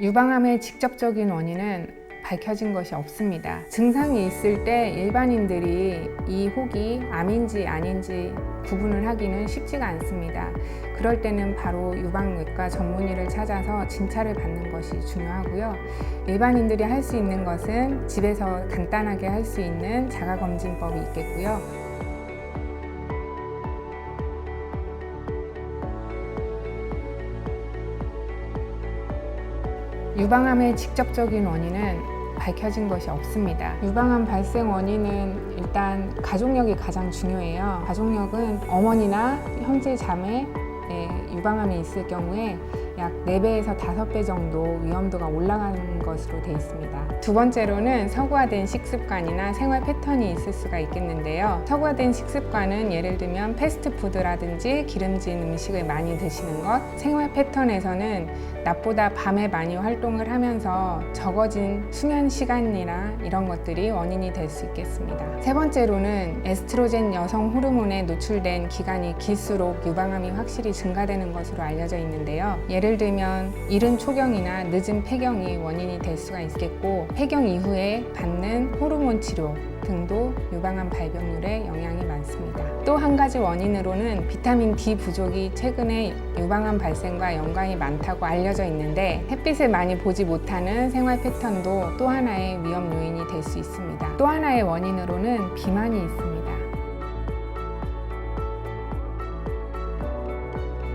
유방암의 직접적인 원인은 밝혀진 것이 없습니다. 증상이 있을 때 일반인들이 이 혹이 암인지 아닌지 구분을 하기는 쉽지가 않습니다. 그럴 때는 바로 유방외과 전문의를 찾아서 진찰을 받는 것이 중요하고요. 일반인들이 할 수 있는 것은 집에서 간단하게 할 수 있는 자가검진법이 있겠고요. 유방암의 직접적인 원인은 밝혀진 것이 없습니다. 유방암 발생 원인은 일단 가족력이 가장 중요해요. 가족력은 어머니나 형제 자매에 유방암이 있을 경우에 약 4배에서 5배 정도 위험도가 올라가는 것으로 되어 있습니다. 두 번째로는 서구화된 식습관이나 생활 패턴이 있을 수가 있겠는데요. 서구화된 식습관은 예를 들면 패스트푸드라든지 기름진 음식을 많이 드시는 것, 생활 패턴에서는 낮보다 밤에 많이 활동을 하면서 적어진 수면 시간이나 이런 것들이 원인이 될 수 있겠습니다. 세 번째로는 에스트로겐 여성 호르몬에 노출된 기간이 길수록 유방암이 확실히 증가되는 것으로 알려져 있는데요. 예를 들면 이른 초경이나 늦은 폐경이 원인이 될 수가 있겠고, 폐경 이후에 받는 호르몬 치료 등도 유방암 발병률에 영향이 많습니다. 또 한 가지 원인으로는 비타민 D 부족이 최근에 유방암 발생과 연관이 많다고 알려져 있는데, 햇빛을 많이 보지 못하는 생활 패턴도 또 하나의 위험 요인이 될 수 있습니다. 또 하나의 원인으로는 비만이 있습니다.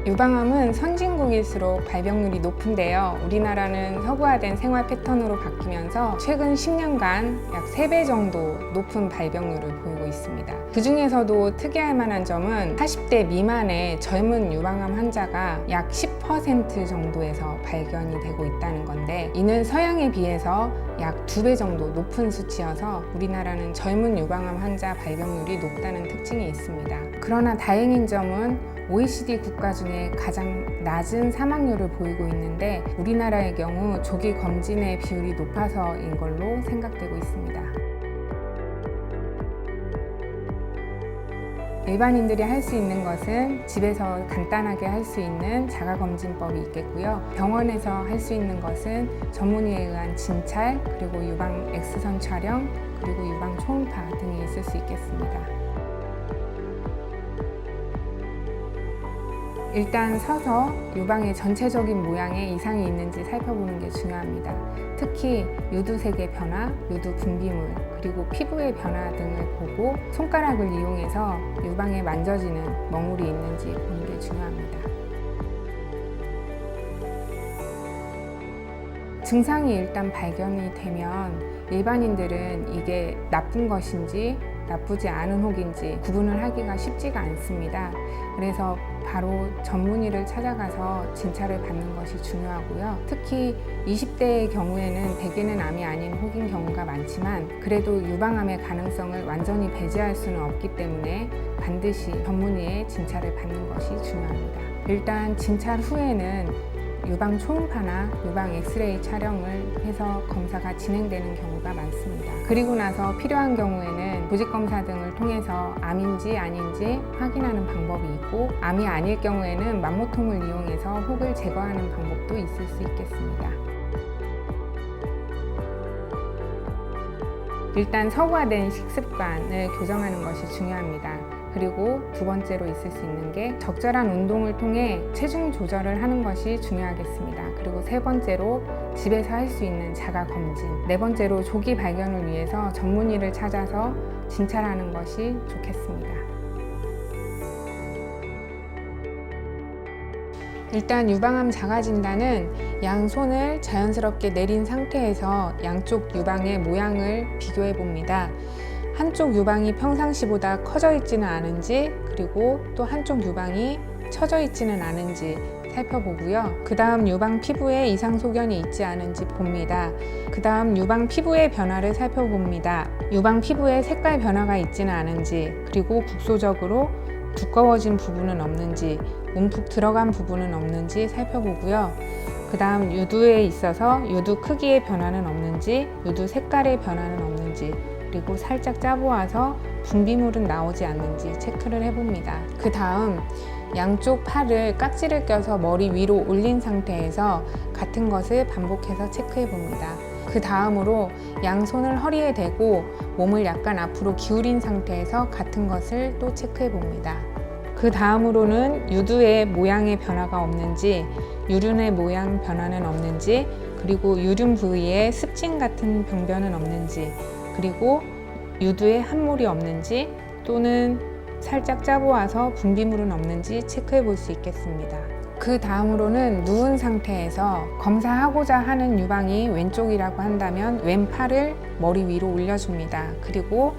유방암은 선진국일수록 발병률이 높은데요. 우리나라는 서구화된 생활 패턴으로 바뀌면서 최근 10년간 약 3배 정도 높은 발병률을 보이고 있습니다. 그 중에서도 특이할 만한 점은 40대 미만의 젊은 유방암 환자가 약 10% 정도에서 발견이 되고 있다는 건데, 이는 서양에 비해서 약 2배 정도 높은 수치여서 우리나라는 젊은 유방암 환자 발병률이 높다는 특징이 있습니다. 그러나 다행인 점은 OECD 국가 중에 가장 낮은 사망률을 보이고 있는데, 우리나라의 경우 조기 검진의 비율이 높아서인 걸로 생각되고 있습니다. 일반인들이 할 수 있는 것은 집에서 간단하게 할 수 있는 자가검진법이 있겠고요. 병원에서 할 수 있는 것은 전문의에 의한 진찰, 그리고 유방 X선 촬영, 그리고 유방 초음파 등이 있을 수 있겠습니다. 일단 서서 유방의 전체적인 모양에 이상이 있는지 살펴보는 게 중요합니다. 특히 유두색의 변화, 유두 분비물, 그리고 피부의 변화 등을 보고 손가락을 이용해서 유방에 만져지는 먹물이 있는지 보는 게 중요합니다. 증상이 일단 발견이 되면 일반인들은 이게 나쁜 것인지 나쁘지 않은 혹인지 구분을 하기가 쉽지가 않습니다. 그래서 바로 전문의를 찾아가서 진찰을 받는 것이 중요하고요. 특히 20대의 경우에는 대개는 암이 아닌 혹인 경우가 많지만, 그래도 유방암의 가능성을 완전히 배제할 수는 없기 때문에 반드시 전문의의 진찰을 받는 것이 중요합니다. 일단 진찰 후에는 유방 초음파나 유방 엑스레이 촬영을 해서 검사가 진행되는 경우가 많습니다. 그리고 나서 필요한 경우에는 조직검사 등을 통해서 암인지 아닌지 확인하는 방법이 있고, 암이 아닐 경우에는 맘모통을 이용해서 혹을 제거하는 방법도 있을 수 있겠습니다. 일단 서구화된 식습관을 교정하는 것이 중요합니다. 그리고 두 번째로 있을 수 있는 게 적절한 운동을 통해 체중 조절을 하는 것이 중요하겠습니다. 그리고 세 번째로 집에서 할 수 있는 자가검진, 네 번째로 조기 발견을 위해서 전문의를 찾아서 진찰하는 것이 좋겠습니다. 일단 유방암 자가진단은 양손을 자연스럽게 내린 상태에서 양쪽 유방의 모양을 비교해 봅니다. 한쪽 유방이 평상시보다 커져 있지는 않은지, 그리고 또 한쪽 유방이 처져 있지는 않은지 살펴보고요. 그 다음 유방 피부에 이상 소견이 있지 않은지 봅니다. 그 다음 유방 피부의 변화를 살펴봅니다. 유방 피부에 색깔 변화가 있지는 않은지, 그리고 국소적으로 두꺼워진 부분은 없는지, 움푹 들어간 부분은 없는지 살펴보고요. 그 다음 유두에 있어서 유두 크기의 변화는 없는지, 유두 색깔의 변화는 없는지, 그리고 살짝 짜보아서 분비물은 나오지 않는지 체크를 해봅니다. 그 다음 양쪽 팔을 깍지를 껴서 머리 위로 올린 상태에서 같은 것을 반복해서 체크해 봅니다. 그 다음으로 양손을 허리에 대고 몸을 약간 앞으로 기울인 상태에서 같은 것을 또 체크해 봅니다. 그 다음으로는 유두의 모양의 변화가 없는지, 유륜의 모양 변화는 없는지, 그리고 유륜 부위에 습진 같은 병변은 없는지, 그리고 유두에 함몰이 없는지 또는 살짝 짜보아서 분비물은 없는지 체크해 볼 수 있겠습니다. 그 다음으로는 누운 상태에서 검사하고자 하는 유방이 왼쪽이라고 한다면 왼팔을 머리 위로 올려줍니다. 그리고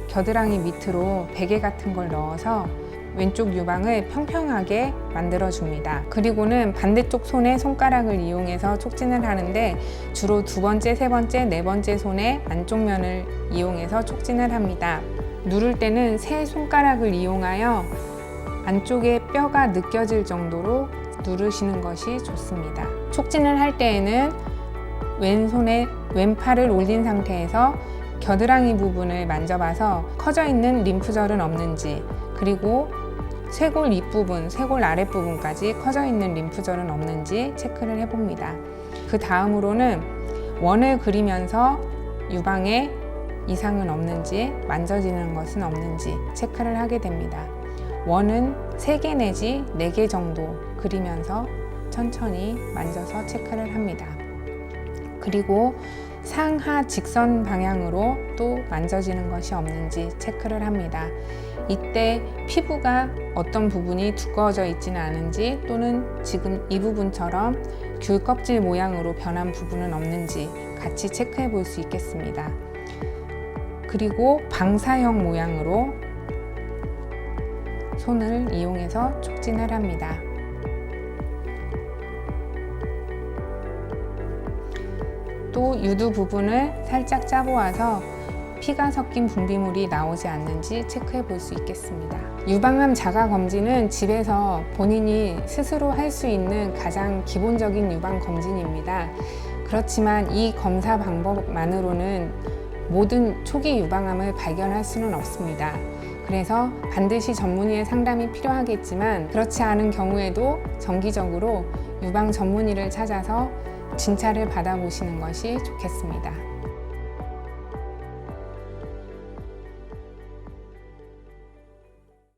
겨드랑이 밑으로 베개 같은 걸 넣어서 왼쪽 유방을 평평하게 만들어줍니다. 그리고는 반대쪽 손에 손가락을 이용해서 촉진을 하는데 주로 두 번째, 세 번째, 네 번째 손의 안쪽 면을 이용해서 촉진을 합니다. 누를 때는 세 손가락을 이용하여 안쪽에 뼈가 느껴질 정도로 누르시는 것이 좋습니다. 촉진을 할 때에는 왼손에 왼팔을 올린 상태에서 겨드랑이 부분을 만져봐서 커져 있는 림프절은 없는지, 그리고 쇄골 윗부분, 쇄골 아랫부분까지 커져 있는 림프절은 없는지 체크를 해봅니다. 그 다음으로는 원을 그리면서 유방에 이상은 없는지, 만져지는 것은 없는지 체크를 하게 됩니다. 원은 3개 내지 4개 정도 그리면서 천천히 만져서 체크를 합니다. 그리고 상하 직선 방향으로 또 만져지는 것이 없는지 체크를 합니다. 이때 피부가 어떤 부분이 두꺼워져 있지는 않은지 또는 지금 이 부분처럼 귤 껍질 모양으로 변한 부분은 없는지 같이 체크해 볼 수 있겠습니다. 그리고 방사형 모양으로 손을 이용해서 촉진을 합니다. 또 유두 부분을 살짝 짜보아서 피가 섞인 분비물이 나오지 않는지 체크해 볼 수 있겠습니다. 유방암 자가 검진은 집에서 본인이 스스로 할 수 있는 가장 기본적인 유방 검진입니다. 그렇지만 이 검사 방법만으로는 모든 초기 유방암을 발견할 수는 없습니다. 그래서 반드시 전문의의 상담이 필요하겠지만 그렇지 않은 경우에도 정기적으로 유방 전문의를 찾아서 진찰을 받아보시는 것이 좋겠습니다.